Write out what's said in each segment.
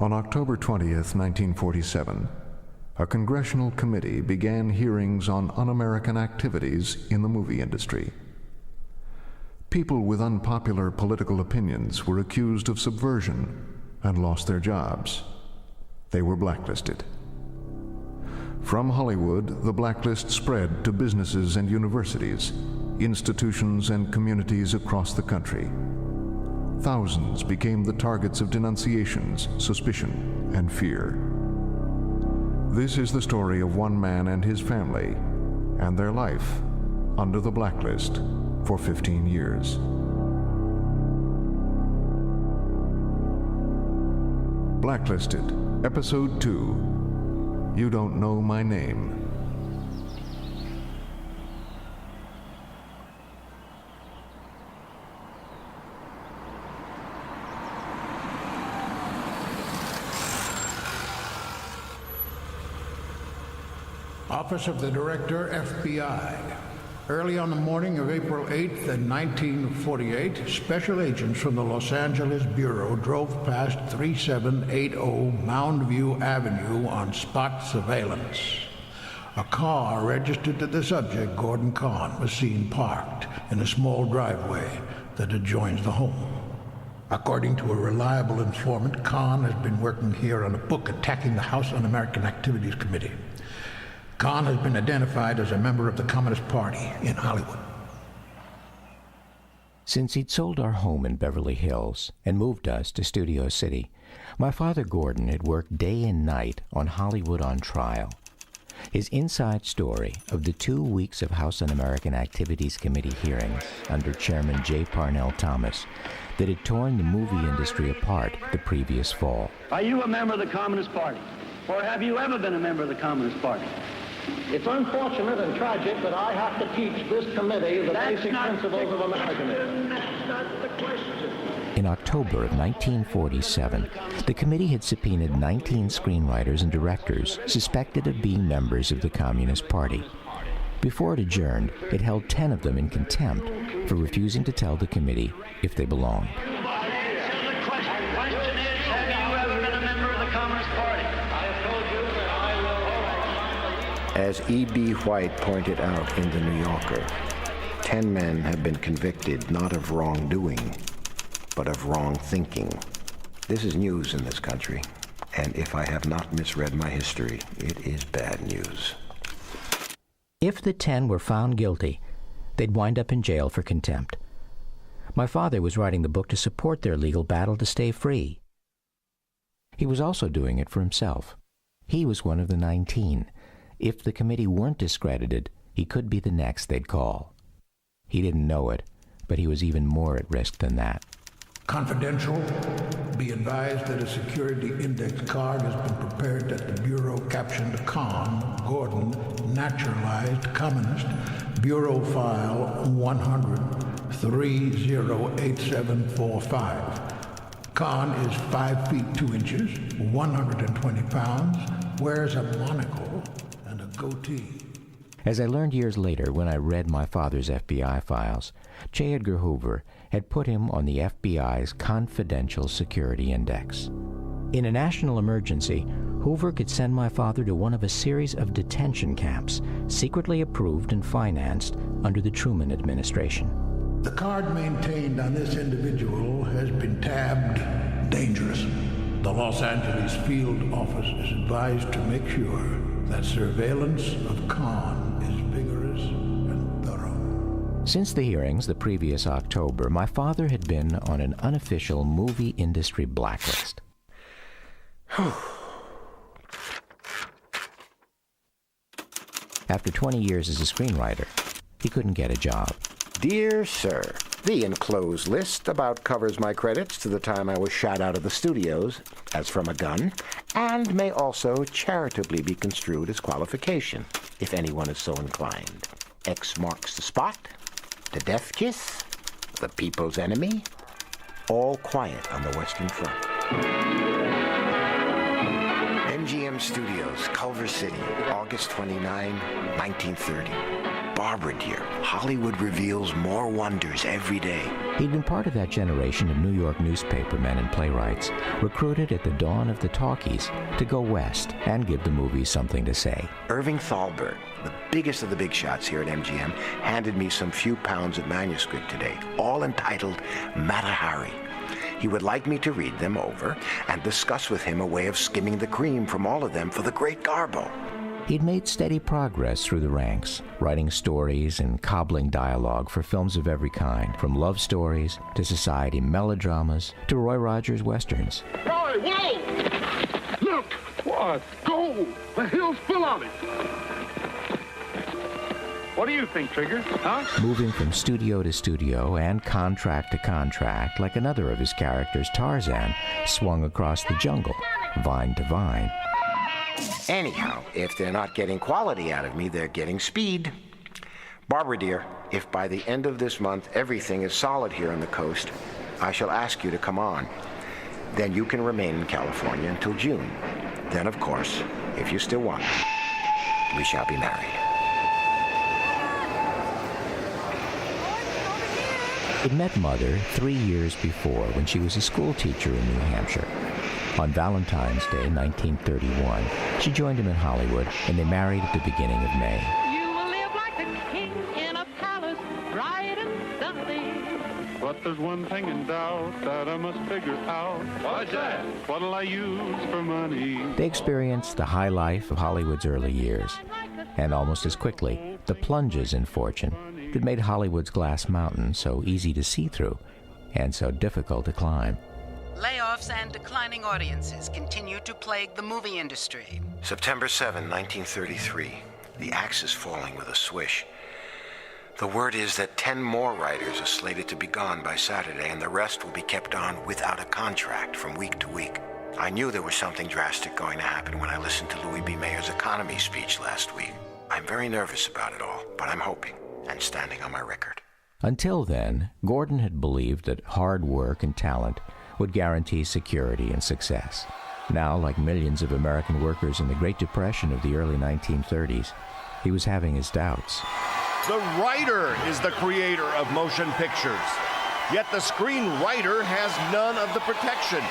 On October 20th, 1947, a congressional committee began hearings on un-American activities in the movie industry. People with unpopular political opinions were accused of subversion and lost their jobs. They were blacklisted. From Hollywood, the blacklist spread to businesses and universities, institutions and communities across the country. Thousands became the targets of denunciations, suspicion, and fear. This is the story of one man and his family, and their life under the blacklist for 15 years. Blacklisted, Episode 2, You Don't Know My Name. Office of the Director, FBI. Early on the morning of April 8th in 1948, special agents from the Los Angeles Bureau drove past 3780 Mound View Avenue on spot surveillance. A car registered to the subject, Gordon Kahn, was seen parked in a small driveway that adjoins the home. According to a reliable informant, Kahn has been working here on a book attacking the House Un-American Activities Committee. Kahn has been identified as a member of the Communist Party in Hollywood. Since he'd sold our home in Beverly Hills and moved us to Studio City, my father Gordon had worked day and night on Hollywood on Trial. His inside story of the 2 weeks of House Un-American Activities Committee hearings under Chairman J. Parnell Thomas that had torn the movie industry apart the previous fall. Are you a member of the Communist Party? Or have you ever been a member of the Communist Party? It's unfortunate and tragic that I have to teach this committee the basic principles of Americanism. That's not the question. In October of 1947, the committee had subpoenaed 19 screenwriters and directors suspected of being members of the Communist Party. Before it adjourned, it held 10 of them in contempt for refusing to tell the committee if they belonged. As E.B. White pointed out in The New Yorker, 10 men have been convicted not of wrongdoing, but of wrong thinking. This is news in this country, and if I have not misread my history, it is bad news. If the 10 were found guilty, they'd wind up in jail for contempt. My father was writing the book to support their legal battle to stay free. He was also doing it for himself. He was one of the 19. If the committee weren't discredited, he could be the next they'd call. He didn't know it, but he was even more at risk than that. Confidential. Be advised that a security index card has been prepared at the Bureau captioned Kahn, Gordon, Naturalized Communist, Bureau File 100-308745. Kahn is 5 feet 2 inches, 120 pounds, wears a monocle and a goatee. As I learned years later when I read my father's FBI files, J. Edgar Hoover had put him on the FBI's Confidential Security Index. In a national emergency, Hoover could send my father to one of a series of detention camps, secretly approved and financed under the Truman administration. The card maintained on this individual has been tabbed dangerous. The Los Angeles field office is advised to make sure that surveillance of Kahn is vigorous and thorough. Since the hearings the previous October, my father had been on an unofficial movie industry blacklist. After 20 years as a screenwriter, he couldn't get a job. Dear Sir, the enclosed list about covers my credits to the time I was shot out of the studios, as from a gun, and may also charitably be construed as qualification, if anyone is so inclined. X marks the spot, The Death Kiss, The People's Enemy, All Quiet on the Western Front. MGM Studios, Culver City, August 29, 1930. Barbara, dear, Hollywood reveals more wonders every day. He'd been part of that generation of New York newspapermen and playwrights, recruited at the dawn of the talkies to go west and give the movies something to say. Irving Thalberg, the biggest of the big shots here at MGM, handed me some few pounds of manuscript today, all entitled Mata Hari. He would like me to read them over and discuss with him a way of skimming the cream from all of them for the great Garbo. He'd made steady progress through the ranks, writing stories and cobbling dialogue for films of every kind, from love stories to society melodramas to Roy Rogers westerns. Roy, whoa! Look! What? Gold! The hill's full of it! What do you think, Trigger? Huh? Moving from studio to studio and contract to contract, like another of his characters, Tarzan, swung across the jungle, vine to vine. Anyhow, if they're not getting quality out of me, they're getting speed. Barbara, dear, if by the end of this month everything is solid here on the coast, I shall ask you to come on. Then you can remain in California until June. Then, of course, if you still want me, we shall be married. He'd met Mother 3 years before when she was a school teacher in New Hampshire. On Valentine's Day, 1931, she joined him in Hollywood, and they married at the beginning of May. You will live like a king in a palace, bright and sunny. But there's one thing in doubt that I must figure out. What's that? What'll I use for money? They experienced the high life of Hollywood's early years, and almost as quickly, the plunges in fortune that made Hollywood's glass mountain so easy to see through and so difficult to climb. Layoffs and declining audiences continue to plague the movie industry. September 7, 1933. The axe is falling with a swish. The word is that 10 more writers are slated to be gone by Saturday, and the rest will be kept on without a contract from week to week. I knew there was something drastic going to happen when I listened to Louis B. Mayer's economy speech last week. I'm very nervous about it all, but I'm hoping and standing on my record. Until then, Gordon had believed that hard work and talent would guarantee security and success. Now, like millions of American workers in the Great Depression of the early 1930s, he was having his doubts. The writer is the creator of motion pictures. Yet the screenwriter has none of the protection,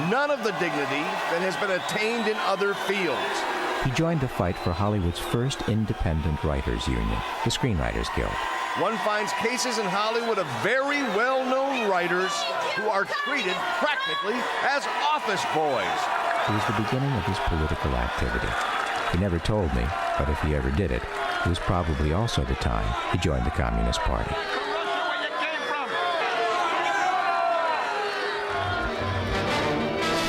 none of the dignity that has been attained in other fields. He joined the fight for Hollywood's first independent writers' union, the Screenwriters Guild. One finds cases in Hollywood of very well-known writers who are treated practically as office boys. It was the beginning of his political activity. He never told me, but if he ever did it, it was probably also the time he joined the Communist Party.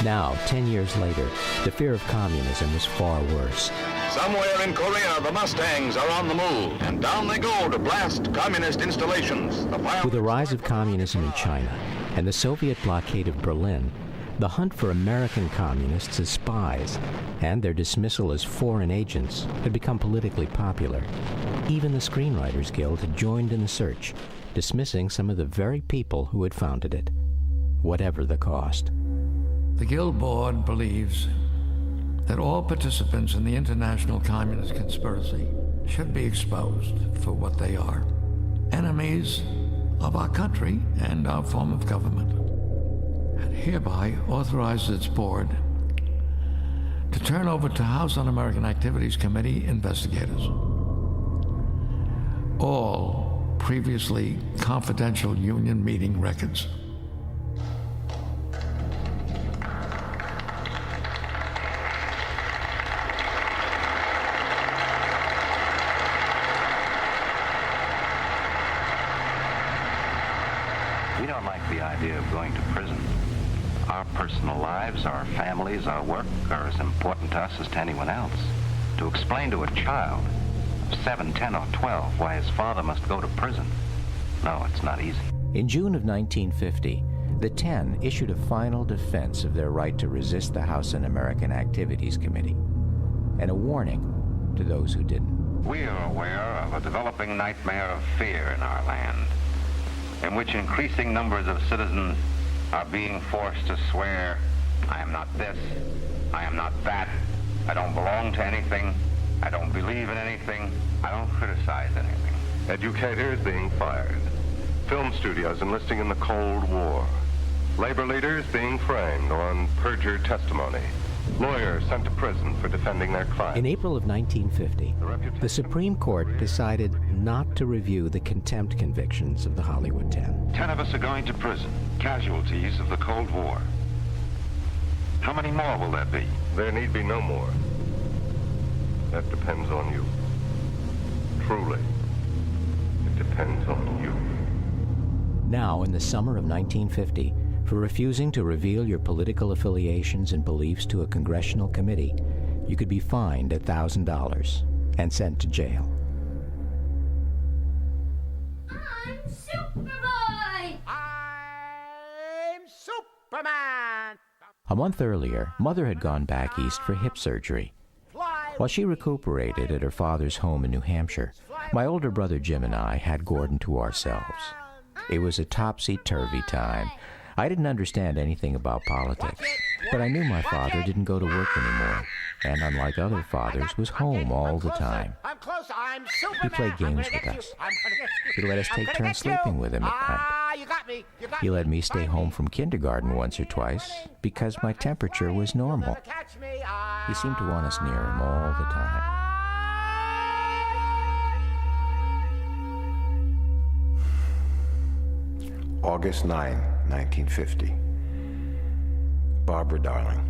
Now, 10 years later, the fear of communism was far worse. Somewhere in Korea, the Mustangs are on the move, and down they go to blast communist installations. With the rise of communism in China and the Soviet blockade of Berlin, the hunt for American communists as spies and their dismissal as foreign agents had become politically popular. Even the Screenwriters Guild had joined in the search, dismissing some of the very people who had founded it, whatever the cost. The Guild Board believes that all participants in the international communist conspiracy should be exposed for what they are, enemies of our country and our form of government, and hereby authorizes its board to turn over to House Un-American Activities Committee investigators all previously confidential union meeting records. We don't like the idea of going to prison. Our personal lives, our families, our work are as important to us as to anyone else. To explain to a child of 7, 10, or 12 why his father must go to prison, no, it's not easy. In June of 1950, the 10 issued a final defense of their right to resist the House Un-American Activities Committee, and a warning to those who didn't. We are aware of a developing nightmare of fear in our land, in which increasing numbers of citizens are being forced to swear, I am not this, I am not that, I don't belong to anything, I don't believe in anything, I don't criticize anything. Educators being fired. Film studios enlisting in the Cold War. Labor leaders being framed on perjured testimony. Lawyers sent to prison for defending their clients. In April of 1950, the Supreme Court decided not to review the contempt convictions of the Hollywood 10. 10 of us are going to prison, casualties of the Cold War. How many more will there be? There need be no more. That depends on you. Truly, it depends on you. Now, in the summer of 1950, for refusing to reveal your political affiliations and beliefs to a congressional committee, you could be fined $1,000 and sent to jail. I'm Superboy! I'm Superman! A month earlier, Mother had gone back east for hip surgery. While she recuperated at her father's home in New Hampshire, my older brother Jim and I had Gordon to ourselves. It was a topsy-turvy time. I didn't understand anything about politics, but I knew my father didn't go to work anymore, and unlike other fathers, was home all the time. He played games with us. He let us take turns sleeping with him at night. He let me stay home from kindergarten once or twice because my temperature was normal. He seemed to want us near him all the time. August 9, 1950. Barbara, darling,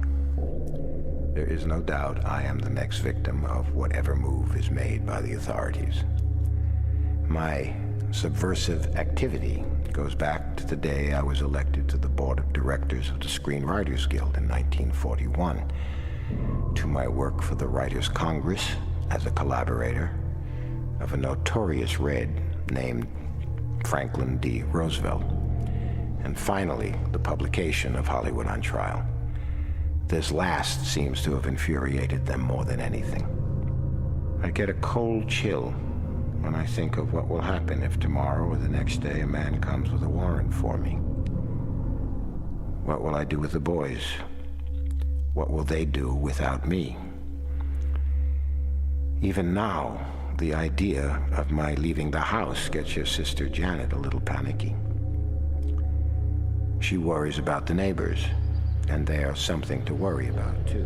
there is no doubt I am the next victim of whatever move is made by the authorities. My subversive activity goes back to the day I was elected to the board of directors of the Screenwriters Guild in 1941, to my work for the Writers' Congress as a collaborator of a notorious Red named Franklin D. Roosevelt, and finally, the publication of Hollywood on Trial. This last seems to have infuriated them more than anything. I get a cold chill when I think of what will happen if tomorrow or the next day a man comes with a warrant for me. What will I do with the boys? What will they do without me? Even now, the idea of my leaving the house gets your sister Janet a little panicky. She worries about the neighbors, and they are something to worry about, too.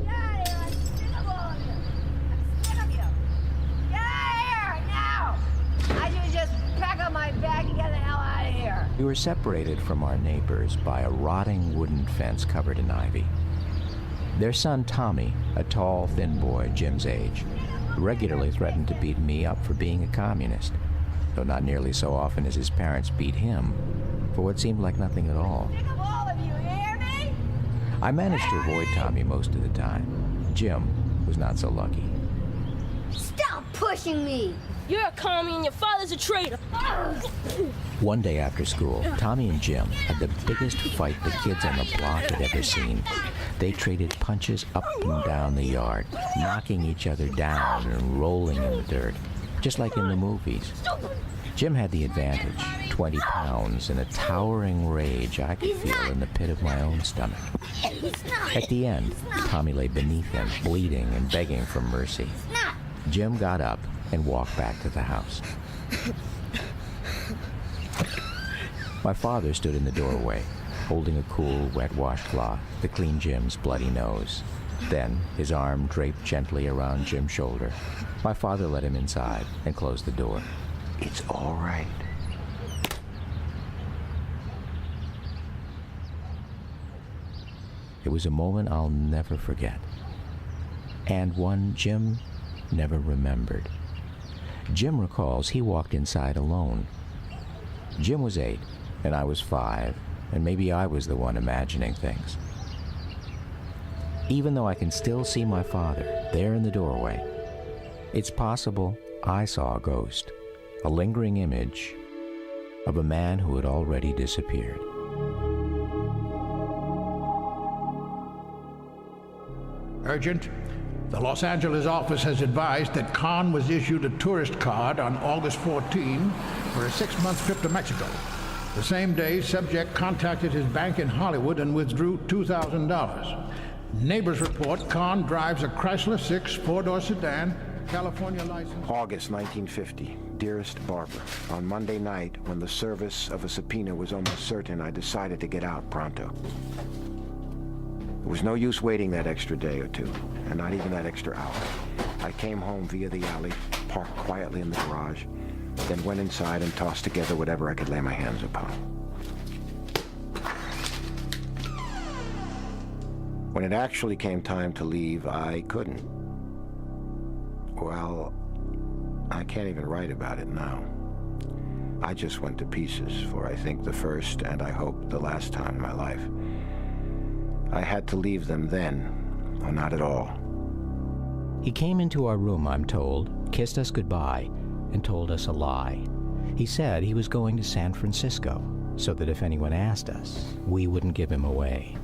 We were separated from our neighbors by a rotting wooden fence covered in ivy. Their son Tommy, a tall, thin boy Jim's age, regularly threatened to beat me up for being a communist, though not nearly so often as his parents beat him for what seemed like nothing at all. I managed to avoid Tommy most of the time. Jim was not so lucky. Stop pushing me! You're a commie and your father's a traitor. One day after school, Tommy and Jim had the biggest fight the kids on the block had ever seen. They traded punches up and down the yard, knocking each other down and rolling in the dirt, just like in the movies. Jim had the advantage, 20 pounds and a towering rage I could feel in the pit of my own stomach. At the end, Tommy lay beneath him, bleeding and begging for mercy. Jim got up and walked back to the house. My father stood in the doorway, holding a cool, wet washcloth to clean Jim's bloody nose. Then, his arm draped gently around Jim's shoulder, my father led him inside and closed the door. It's all right. It was a moment I'll never forget, and one Jim never remembered. Jim recalls he walked inside alone. Jim was 8, and I was 5, and maybe I was the one imagining things. Even though I can still see my father there in the doorway, it's possible I saw a ghost, a lingering image of a man who had already disappeared. Urgent. The Los Angeles office has advised that Khan was issued a tourist card on August 14 for a 6-month trip to Mexico. The same day, subject contacted his bank in Hollywood and withdrew $2,000. Neighbors report Khan drives a Chrysler 6 four-door sedan, California license. August 1950. Dearest Barbara, on Monday night, when the service of a subpoena was almost certain, I decided to get out pronto. There was no use waiting that extra day or two, and not even that extra hour. I came home via the alley, parked quietly in the garage, then went inside and tossed together whatever I could lay my hands upon. When it actually came time to leave, I couldn't. Well, I can't even write about it now. I just went to pieces for, I think, the first and I hope the last time in my life. I had to leave them then, or not at all. He came into our room, I'm told, kissed us goodbye, and told us a lie. He said he was going to San Francisco, so that if anyone asked us, we wouldn't give him away.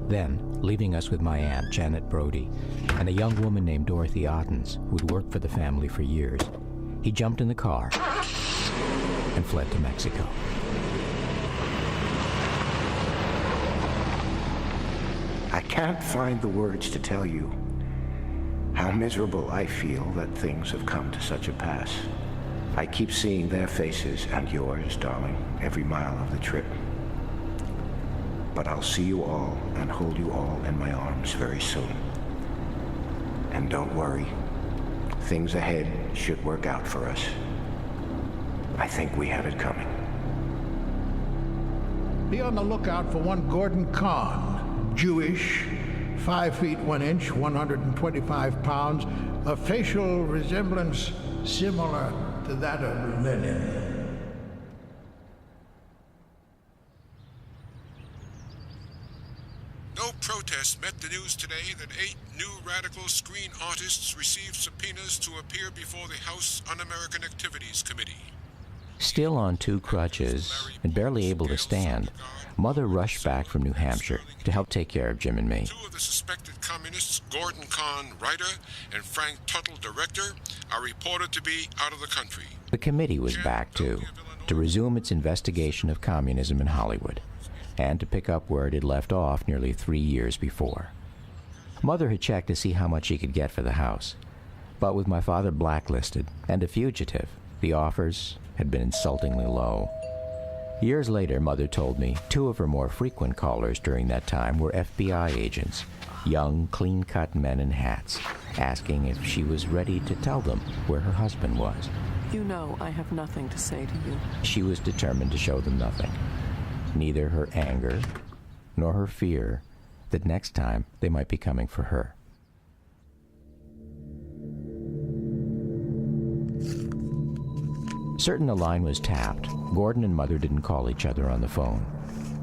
Then, leaving us with my aunt, Janet Brody, and a young woman named Dorothy Ottens, who'd worked for the family for years, he jumped in the car and fled to Mexico. I can't find the words to tell you how miserable I feel that things have come to such a pass. I keep seeing their faces and yours, darling, every mile of the trip. But I'll see you all and hold you all in my arms very soon. And don't worry, things ahead should work out for us. I think we have it coming. Be on the lookout for one Gordon Kahn, Jewish, 5 feet 1 inch, 125 pounds, a facial resemblance similar to that of Lenin. No protest met the news today that 8 new radical screen artists received subpoenas to appear before the House Un-American Activities Committee. Still on 2 crutches and barely able to stand, Mother rushed back from New Hampshire to help take care of Jim and me. 2 of the suspected communists, Gordon Kahn, writer, and Frank Tuttle, director, are reported to be out of the country. The committee was back, too, to resume its investigation of communism in Hollywood, and to pick up where it had left off nearly 3 years before. Mother had checked to see how much she could get for the house, but with my father blacklisted and a fugitive, the offers had been insultingly low. Years later, Mother told me 2 of her more frequent callers during that time were FBI agents, young, clean-cut men in hats, asking if she was ready to tell them where her husband was. You know I have nothing to say to you. She was determined to show them nothing, neither her anger nor her fear that next time they might be coming for her. Certain the line was tapped, Gordon and Mother didn't call each other on the phone.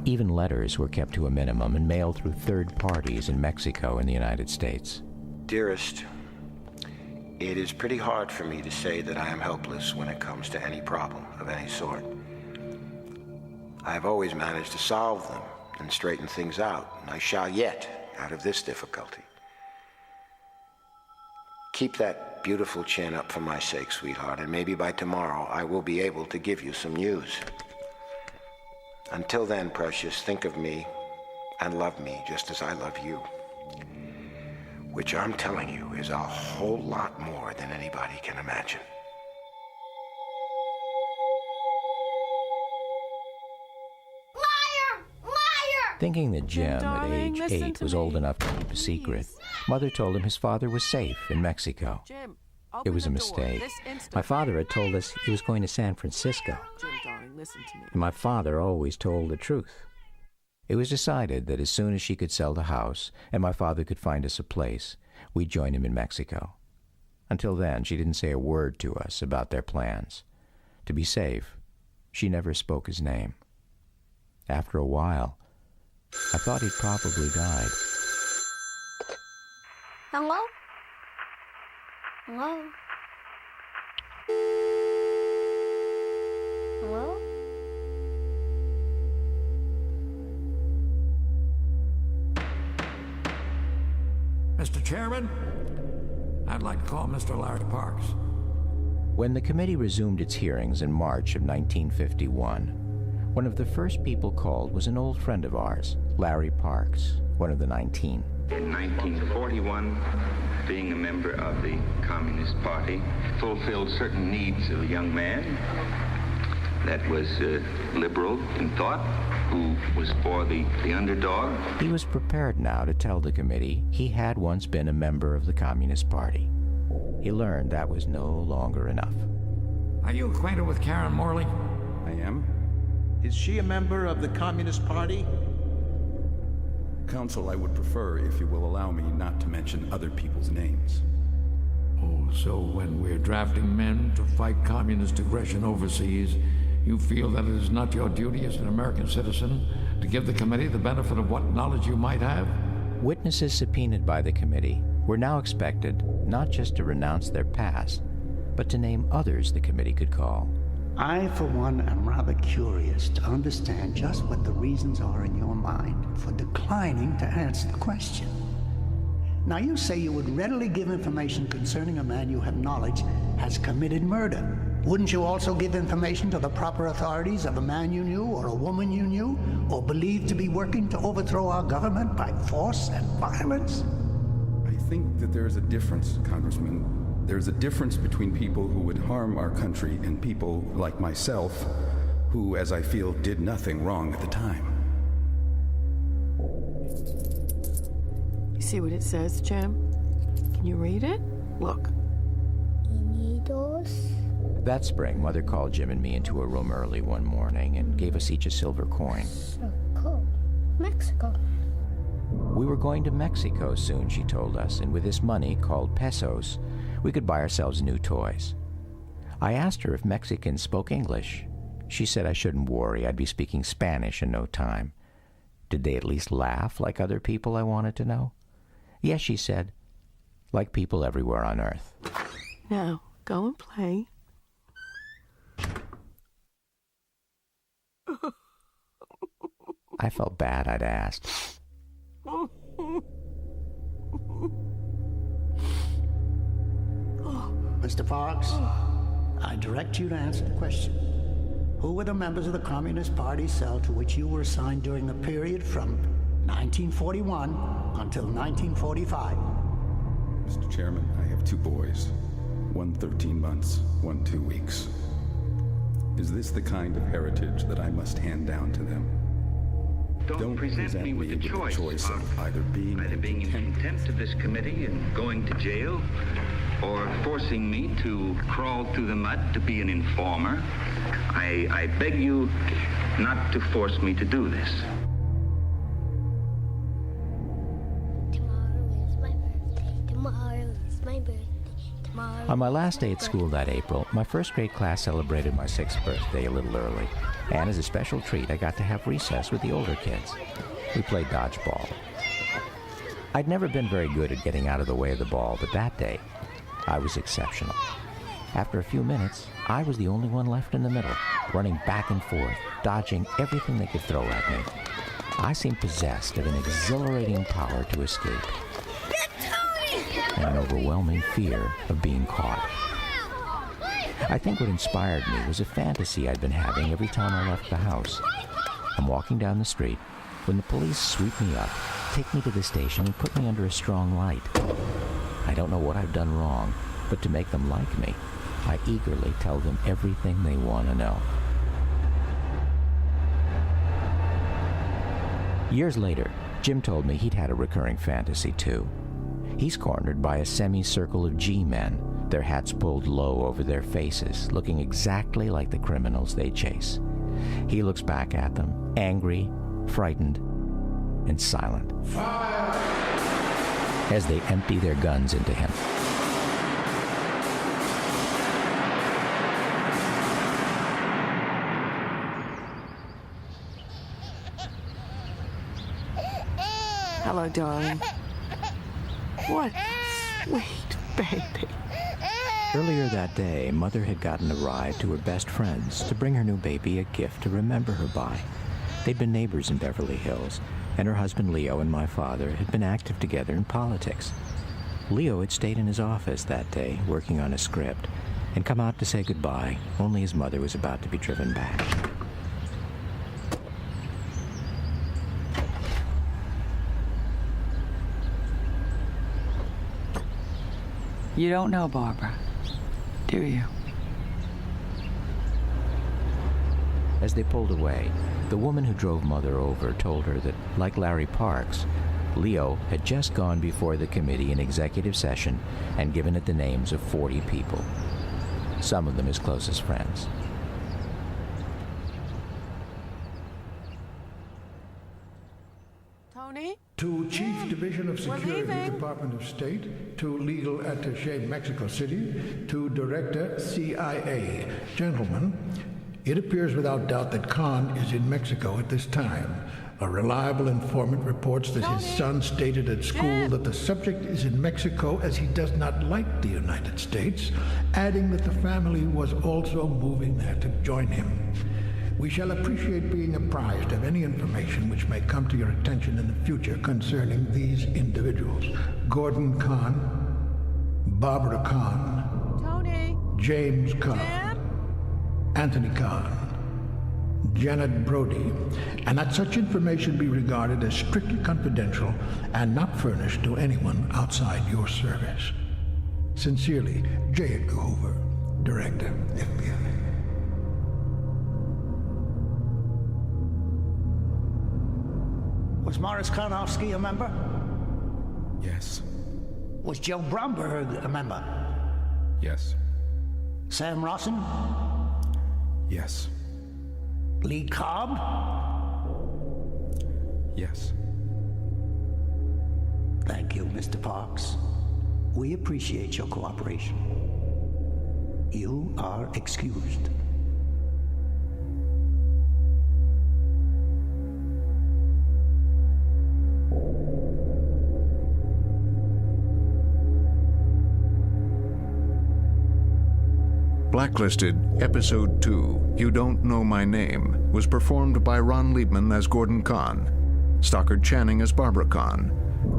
Even letters were kept to a minimum and mailed through third parties in Mexico and the United States. Dearest, it is pretty hard for me to say that I am helpless when it comes to any problem of any sort. I have always managed to solve them and straighten things out, and I shall yet out of this difficulty. Keep that beautiful chin up for my sake, sweetheart, and maybe by tomorrow I will be able to give you some news. Until then, precious, think of me and love me just as I love you, which I'm telling you is a whole lot more than anybody can imagine. Thinking that Jim, at age 8, was old enough to keep a secret, Mother told him his father was safe in Mexico. It was a mistake. My father had told us he was going to San Francisco. Jim, darling, listen to me. And my father always told the truth. It was decided that as soon as she could sell the house and my father could find us a place, we'd join him in Mexico. Until then, she didn't say a word to us about their plans. To be safe, she never spoke his name. After a while, I thought he'd probably died. Hello? Hello? Hello? Mr. Chairman, I'd like to call Mr. Larry Parks. When the committee resumed its hearings in March of 1951, one of the first people called was an old friend of ours, Larry Parks, one of the 19. In 1941, being a member of the Communist Party fulfilled certain needs of a young man that was liberal in thought, who was for the underdog. He was prepared now to tell the committee he had once been a member of the Communist Party. He learned that was no longer enough. Are you acquainted with Karen Morley? I am. Is she a member of the Communist Party? Counsel, I would prefer if you will allow me not to mention other people's names. Oh, so when we're drafting men to fight communist aggression overseas, you feel that it is not your duty as an American citizen to give the committee the benefit of what knowledge you might have? Witnesses subpoenaed by the committee were now expected not just to renounce their past, but to name others the committee could call. I, for one, am rather curious to understand just what the reasons are in your mind for declining to answer the question. Now, you say you would readily give information concerning a man you have knowledge has committed murder. Wouldn't you also give information to the proper authorities of a man you knew or a woman you knew or believed to be working to overthrow our government by force and violence? I think that there is a difference, Congressman. There's a difference between people who would harm our country and people like myself who, as I feel, did nothing wrong at the time. You see what it says, Jim? Can you read it? Look. That spring, Mother called Jim and me into a room early one morning and gave us each a silver coin. Mexico. We were going to Mexico soon, she told us, and with this money, called pesos, we could buy ourselves new toys. I asked her if Mexicans spoke English. She said I shouldn't worry, I'd be speaking Spanish in no time. Did they at least laugh like other people, I wanted to know? Yes, she said, like people everywhere on Earth. Now, go and play. I felt bad I'd asked. Mr. Parks, I direct you to answer the question. Who were the members of the Communist Party cell to which you were assigned during the period from 1941 until 1945? Mr. Chairman, I have two boys. One 13 months, one 2 weeks. Is this the kind of heritage that I must hand down to them? Don't present me with the choice of either being in contempt of this committee and going to jail, or forcing me to crawl through the mud to be an informer. I beg you not to force me to do this. Tomorrow is my birthday. On my last day at school that April, my first grade class celebrated my 6th birthday a little early. And as a special treat, I got to have recess with the older kids. We played dodgeball. I'd never been very good at getting out of the way of the ball, but that day, I was exceptional. After a few minutes, I was the only one left in the middle, running back and forth, dodging everything they could throw at me. I seemed possessed of an exhilarating power to escape, and an overwhelming fear of being caught. I think what inspired me was a fantasy I'd been having every time I left the house. I'm walking down the street when the police sweep me up, take me to the station, and put me under a strong light. I don't know what I've done wrong, but to make them like me, I eagerly tell them everything they want to know. Years later, Jim told me he'd had a recurring fantasy too. He's cornered by a semicircle of G-men, their hats pulled low over their faces, looking exactly like the criminals they chase. He looks back at them, angry, frightened, and silent, as they empty their guns into him. Hello, darling. What sweet baby. Earlier that day, Mother had gotten a ride to her best friend's to bring her new baby a gift to remember her by. They'd been neighbors in Beverly Hills, and her husband Leo and my father had been active together in politics. Leo had stayed in his office that day, working on a script, and come out to say goodbye, only his mother was about to be driven back. You don't know Barbara, do you? As they pulled away, the woman who drove Mother over told her that, like Larry Parks, Leo had just gone before the committee in executive session and given it the names of 40 people, some of them his closest friends. Tony? To Chief Division of Security, leaving. Department of State, to Legal Attaché, Mexico City, to Director, CIA. Gentlemen, it appears without doubt that Khan is in Mexico at this time. A reliable informant reports that his son stated at school that the subject is in Mexico as he does not like the United States, adding that the family was also moving there to join him. We shall appreciate being apprised of any information which may come to your attention in the future concerning these individuals. Gordon Khan, Barbara Khan, Tony? James Khan, Anthony Khan, Janet Brody, and that such information be regarded as strictly confidential and not furnished to anyone outside your service. Sincerely, J. Edgar Hoover, Director, FBI. Was Morris Karnowski a member? Yes. Was Joe Bromberg a member? Yes. Sam Rawson? Yes. Lee Cobb? Yes. Thank you, Mr. Parks. We appreciate your cooperation. You are excused. Blacklisted, Episode 2, You Don't Know My Name, was performed by Ron Liebman as Gordon Khan, Stockard Channing as Barbara Khan,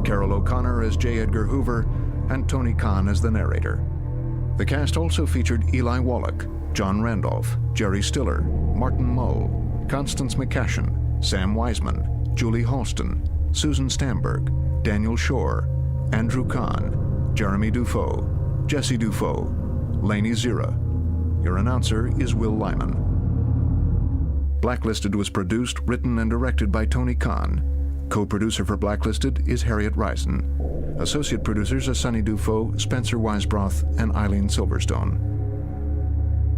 Carol O'Connor as J. Edgar Hoover, and Tony Khan as the narrator. The cast also featured Eli Wallach, John Randolph, Jerry Stiller, Martin Mull, Constance McCashin, Sam Wiseman, Julie Halston, Susan Stamberg, Daniel Shore, Andrew Kahn, Jeremy Dufault, Jesse Dufault, Lainey Zira. Your announcer is Will Lyman. Blacklisted was produced, written, and directed by Tony Khan. Co-producer for Blacklisted is Harriet Reisen. Associate producers are Sonny Dufault, Spencer Weisbroth, and Eileen Silverstone.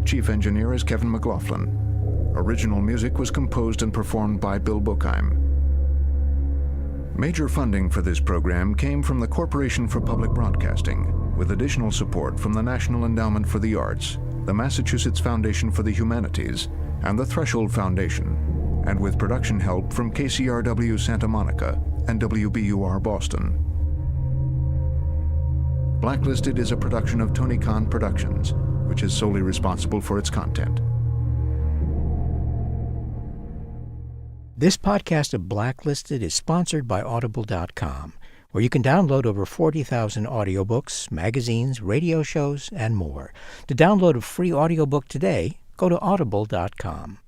Chief engineer is Kevin McLaughlin. Original music was composed and performed by Bill Bookheim. Major funding for this program came from the Corporation for Public Broadcasting, with additional support from the National Endowment for the Arts, the Massachusetts Foundation for the Humanities, and the Threshold Foundation, and with production help from KCRW Santa Monica and WBUR Boston. Blacklisted is a production of Tony Khan Productions, which is solely responsible for its content. This podcast of Blacklisted is sponsored by Audible.com, where you can download over 40,000 audiobooks, magazines, radio shows, and more. To download a free audiobook today, go to Audible.com.